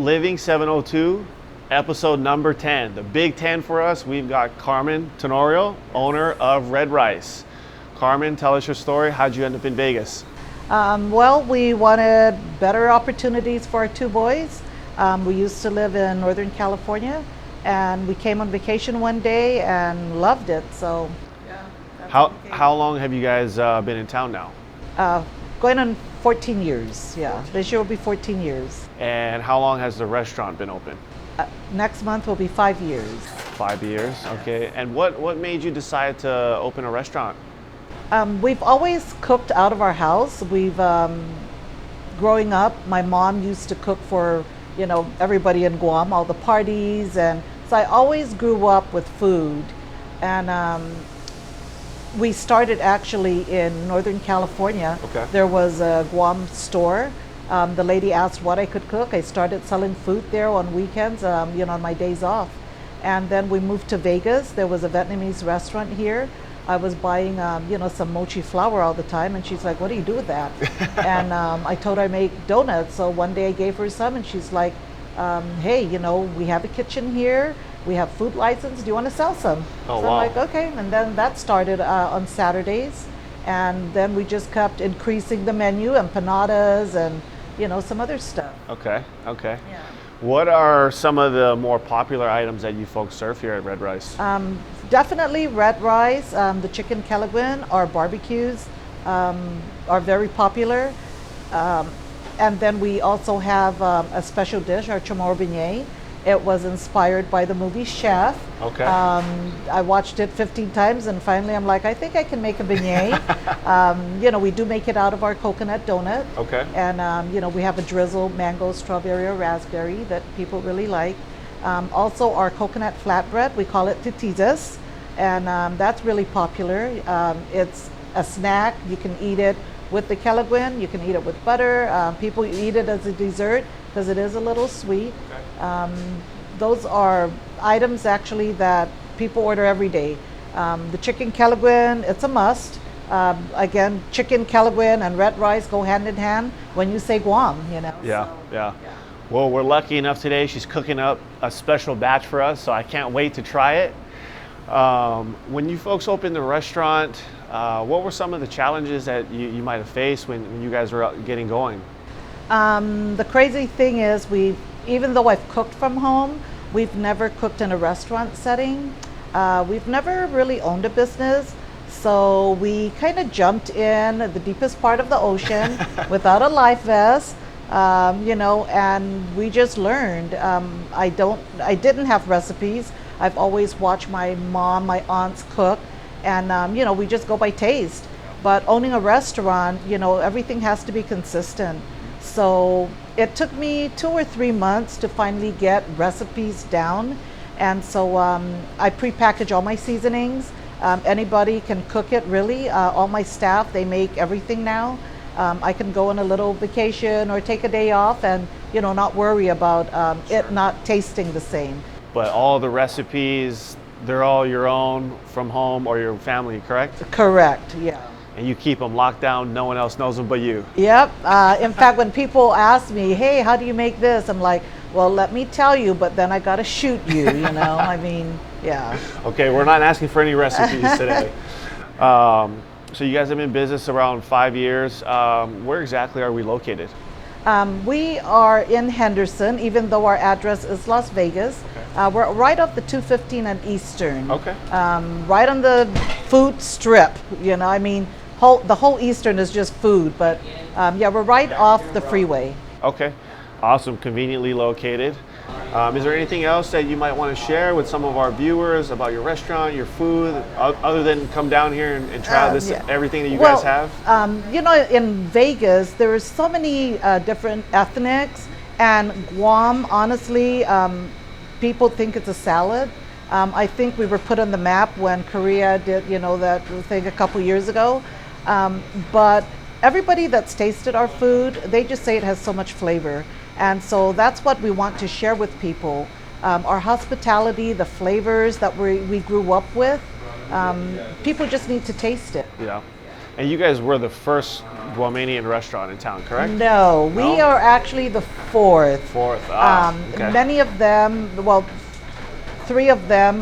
Living 702, episode number 10. The big 10 for us. We've got Carmen Tenorio, owner of Red Rice. Carmen, tell us your story. How'd you end up in Vegas? Well, we wanted better opportunities for our two boys. We used to live in Northern California, and we came on vacation one day and loved it. So, yeah. How long have you guys been in town now? Going on 14 years. Yeah, this year will be 14 years. And how long has the restaurant been open? Next month will be 5 years. 5 years, okay. And what made you decide to open a restaurant? We've always cooked out of our house. We've, growing up, my mom used to cook for, everybody in Guam, all the parties. And so I always grew up with food. And we started actually in Northern California. Okay. There was a Guam store. The lady asked what I could cook. I started selling food there on weekends, on my days off. And then we moved to Vegas. There was a Vietnamese restaurant here. I was buying, some mochi flour all the time, and she's like, "What do you do with that?" And I told her I make donuts. So one day I gave her some, and she's like, "Hey, we have a kitchen here. We have food license. Do you want to sell some?" Oh, so wow. I'm like, "Okay." And then that started on Saturdays, and then we just kept increasing the menu, empanadas, and some other stuff. Okay. Yeah. What are some of the more popular items that you folks serve here at Red Rice? Definitely Red Rice, the chicken kelaguen, our barbecues are very popular. And then we also have a special dish, our chamorro beignet. It was inspired by the movie Chef. Okay. I watched it 15 times, and finally I'm like, I think I can make a beignet. We do make it out of our coconut donut. Okay. And we have a drizzle, mango, strawberry, or raspberry that people really like. Also our coconut flatbread, we call it titizas, and that's really popular. It's a snack. You can eat it with the kelaguen, you can eat it with butter. People eat it as a dessert because it is a little sweet. Okay. Those are items actually that people order every day. The chicken kelaguen, it's a must. Again, chicken kelaguen and Red Rice go hand in hand when you say Guam, Yeah, so, yeah. Well, we're lucky enough today. She's cooking up a special batch for us, so I can't wait to try it. When you folks opened the restaurant, what were some of the challenges that you might have faced when you guys were getting going? The crazy thing is, even though I've cooked from home, we've never cooked in a restaurant setting. We've never really owned a business, so we kind of jumped in the deepest part of the ocean without a life vest. And we just learned. I didn't have recipes. I've always watched my mom, my aunts cook, and we just go by taste. But owning a restaurant, everything has to be consistent. So it took me 2 or 3 months to finally get recipes down. And so I pre-package all my seasonings. Anybody can cook it, really. All my staff, they make everything now. I can go on a little vacation or take a day off and, not worry about it not tasting the same. But all the recipes, they're all your own from home or your family, correct? Correct, yeah. And you keep them locked down, no one else knows them but you. Yep. In fact, when people ask me, "Hey, how do you make this?" I'm like, "Well, let me tell you, but then I got to shoot you, I mean, yeah. Okay, we're not asking for any recipes today. So you guys have been in business around 5 years. Where exactly are we located? We are in Henderson, even though our address is Las Vegas. Okay. We're right off the 215 and Eastern. Okay. Right on the food strip, the whole Eastern is just food, but we're right off the freeway. Okay, awesome, conveniently located. Is there anything else that you might want to share with some of our viewers about your restaurant, your food, other than come down here and try everything that you guys have? In Vegas, there are so many different ethnics, and Guam, honestly, people think it's a salad. I think we were put on the map when Korea did, that thing a couple years ago. But everybody that's tasted our food, they just say it has so much flavor. And so that's what we want to share with people. Our hospitality, the flavors that we grew up with, people just need to taste it. Yeah. And you guys were the first Guamanian restaurant in town, correct? No, we No? are actually the fourth. Fourth. Okay. Many of them, well, three of them,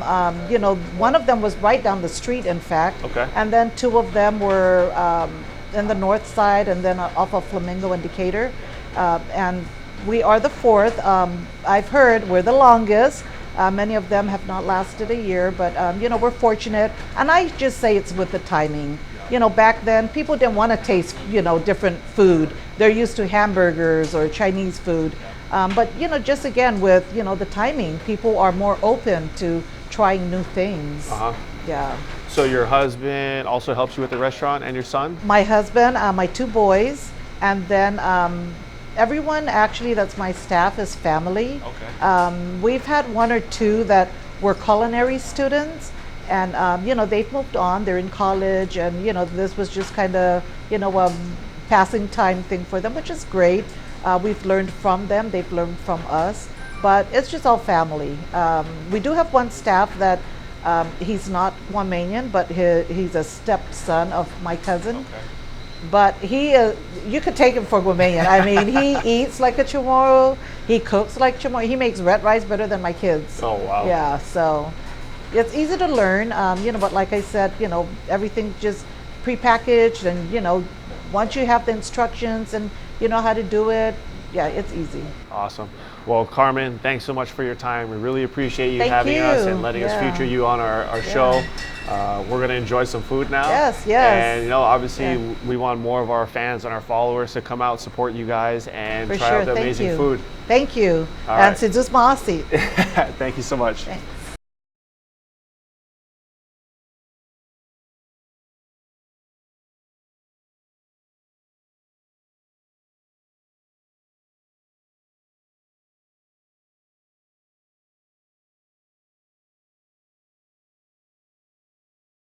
you know, one of them was right down the street, in fact. Okay. And then two of them were in the north side, and then off of Flamingo and Decatur. And we are the fourth. I've heard we're the longest. Many of them have not lasted a year, but you know, we're fortunate. And I just say it's with the timing. You know, back then people didn't want to taste, you know, different food. They're used to hamburgers or Chinese food. But you know, just again with, you know, the timing, people are more open to trying new things. Yeah. So your husband also helps you with the restaurant, and your son? My husband, my two boys, and then everyone actually that's my staff is family. Okay. We've had one or two that were culinary students, and you know, they've moved on. They're in college, and you know, this was just kind of, you know, a passing time thing for them, which is great. We've learned from them. They've learned from us, but it's just all family. We do have one staff that he's not Guamanian, but he's a stepson of my cousin. Okay. But he, you could take him for Guamanian. I mean, he eats like a Chamorro. He cooks like Chamorro. He makes red rice better than my kids. Oh, wow. Yeah, so it's easy to learn, you know, but like I said, you know, everything's just prepackaged, and, you know, once you have the instructions and you know how to do it, yeah, it's easy. Awesome. Well, Carmen, thanks so much for your time. We really appreciate you Thank having us you. and letting us Yeah. feature you on our show. We're going to enjoy some food now. Yes, yes. And, you know, obviously Yeah. we want more of our fans and our followers to come out, support you guys, and For try sure. out the Thank amazing you. food. Thank you. All And right. Sidus Masi. Thank you so much. Thanks.